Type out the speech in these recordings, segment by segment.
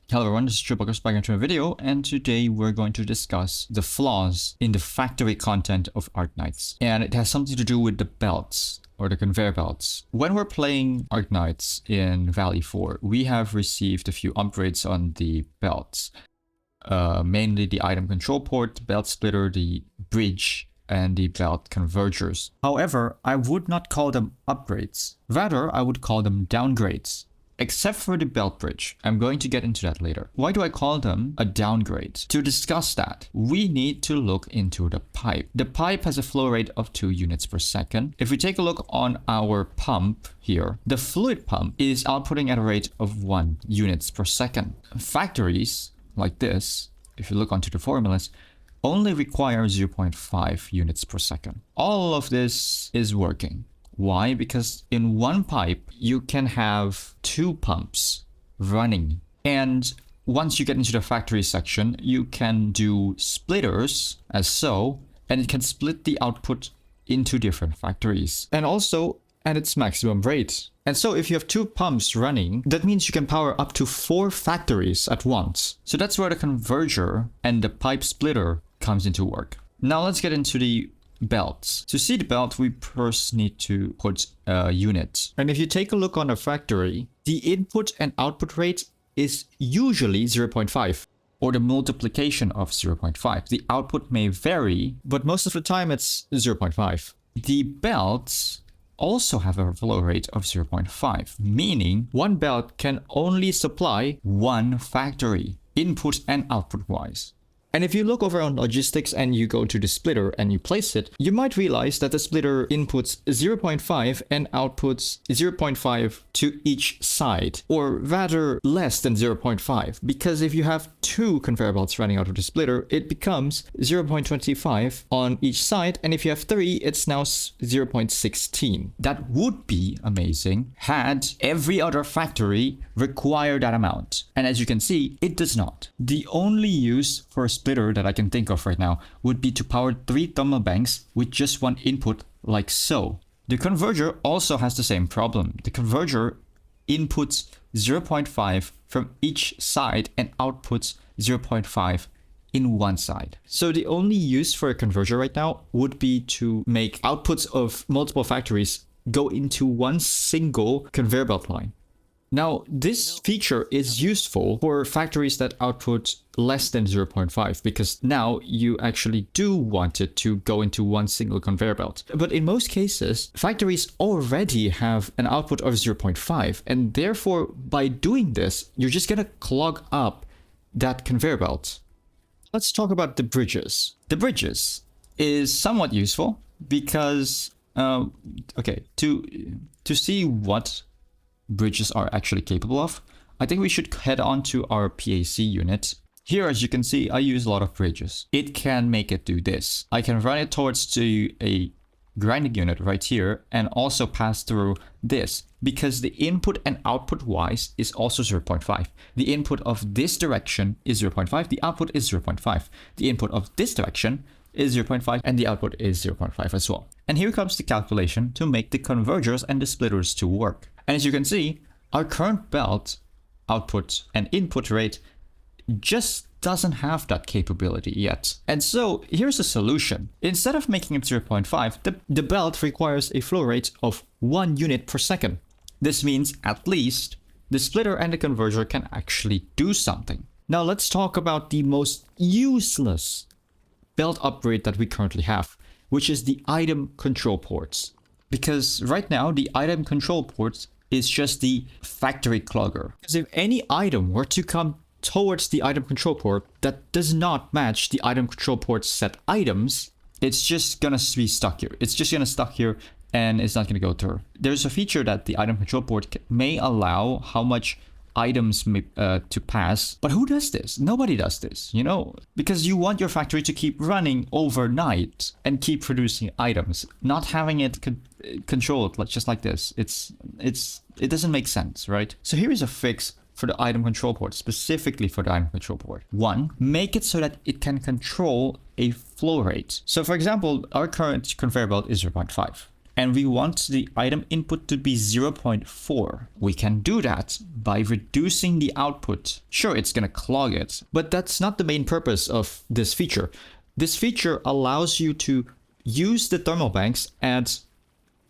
Hello everyone, this is Triple back into a video, and today we're going to discuss the flaws in the factory content of Arknights. And it has something to do with the belts, or the conveyor belts. When we're playing Arknights in Valley 4, we have received a few upgrades on the belts. Mainly the item control port, the belt splitter, the bridge, and the belt convergers. However, I would not call them upgrades. Rather, I would call them downgrades. Except for the belt bridge. I'm going to get into that later. Why do I call them a downgrade? To discuss that, we need to look into the pipe. The pipe has a flow rate of 2 units per second. If we take a look on our pump here, the fluid pump is outputting at a rate of 1 units per second. Factories like this, if you look onto the formulas, only require 0.5 units per second. All of this is working. Why? Because in one pipe, you can have 2 pumps running. And once you get into the factory section, you can do splitters as so, and it can split the output into different factories. And also at its maximum rate. And so if you have 2 pumps running, that means you can power up to 4 factories at once. So that's where the converger and the pipe splitter comes into work. Now let's get into the belts. To see the belt, we first need to put a unit. And if you take a look on a factory, the input and output rate is usually 0.5 or the multiplication of 0.5. The output may vary, but most of the time it's 0.5. The belts also have a flow rate of 0.5, meaning one belt can only supply one factory, input and output wise. And if you look over on logistics and you go to the splitter and you place it, you might realize that the splitter inputs 0.5 and outputs 0.5 to each side, or rather less than 0.5, because if you have 2 conveyor belts running out of the splitter, it becomes 0.25 on each side, and if you have 3, it's now 0.16. That would be amazing had every other factory require that amount. And as you can see, it does not. The only use for a splitter that I can think of right now would be to power 3 thermal banks with just 1 input like so. The converger also has the same problem. The converger inputs 0.5 from each side and outputs 0.5 in one side. So the only use for a converger right now would be to make outputs of multiple factories go into one single conveyor belt line. Now, this feature is useful for factories that output less than 0.5, because now you actually do want it to go into one single conveyor belt. But in most cases, factories already have an output of 0.5, and therefore, by doing this, you're just going to clog up that conveyor belt. Let's talk about the bridges. The bridges is somewhat useful because, to see what bridges are actually capable of, I think we should head on to our PAC unit. Here, as you can see, I use a lot of bridges. It can make it do this. I can run it towards to a grinding unit right here and also pass through this, because the input and output wise is also 0.5. The input of this direction is 0.5, the output is 0.5. The input of this direction is 0.5 and the output is 0.5 as well. And here comes the calculation to make the convergers and the splitters to work. And as you can see, our current belt output and input rate just doesn't have that capability yet. And so here's a solution. Instead of making it 0.5, the belt requires a flow rate of 1 unit per second. This means at least the splitter and the converger can actually do something. Now let's talk about the most useless belt upgrade that we currently have, which is the item control ports. Because right now, the item control ports is just the factory clogger. Because if any item were to come towards the item control port that does not match the item control port's set items, it's just gonna be stuck here. It's just gonna stuck here and it's not gonna go through. There's a feature that the item control port may allow how much items to pass, but who does this? Nobody does this, you know, because you want your factory to keep running overnight and keep producing items, not having it controlled just like this. It doesn't make sense, right? So here is a fix for the item control port, specifically for the item control port. 1, make it so that it can control a flow rate. So for example, our current conveyor belt is 0.5. and we want the item input to be 0.4. We can do that by reducing the output. Sure, it's gonna clog it, but that's not the main purpose of this feature. This feature allows you to use the thermal banks at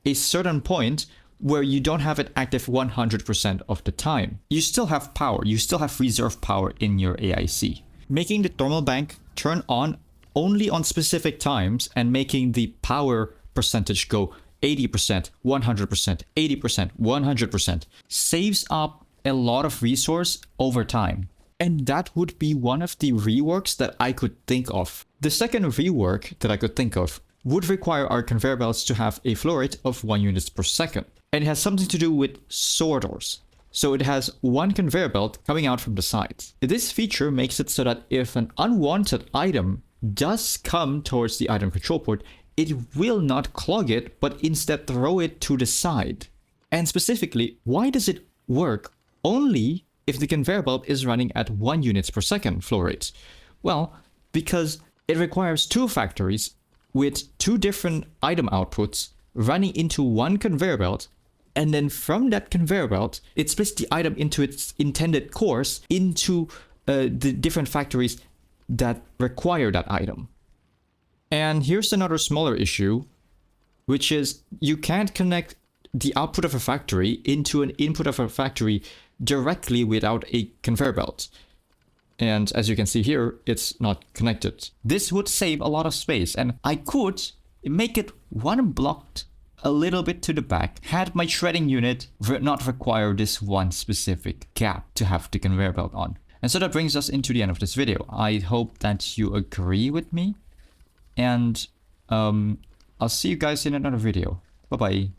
a certain point where you don't have it active 100% of the time. You still have power, you still have reserve power in your AIC. Making the thermal bank turn on only on specific times and making the power percentage go 80%, 100%, 80%, 100% saves up a lot of resource over time. And that would be one of the reworks that I could think of. The second rework that I could think of would require our conveyor belts to have a flow rate of 1 units per second. And it has something to do with sorters. So it has one conveyor belt coming out from the sides. This feature makes it so that if an unwanted item does come towards the item control port, it will not clog it, but instead throw it to the side. And specifically, why does it work only if the conveyor belt is running at 1 units per second flow rate? Well, because it requires two factories with two different item outputs running into one conveyor belt, and then from that conveyor belt, it splits the item into its intended course into the different factories that require that item. And here's another smaller issue, which is you can't connect the output of a factory into an input of a factory directly without a conveyor belt. And as you can see here, it's not connected. This would save a lot of space, and I could make it one block a little bit to the back, had my shredding unit not require this one specific gap to have the conveyor belt on. And so that brings us into the end of this video. I hope that you agree with me, and I'll see you guys in another video. Bye bye.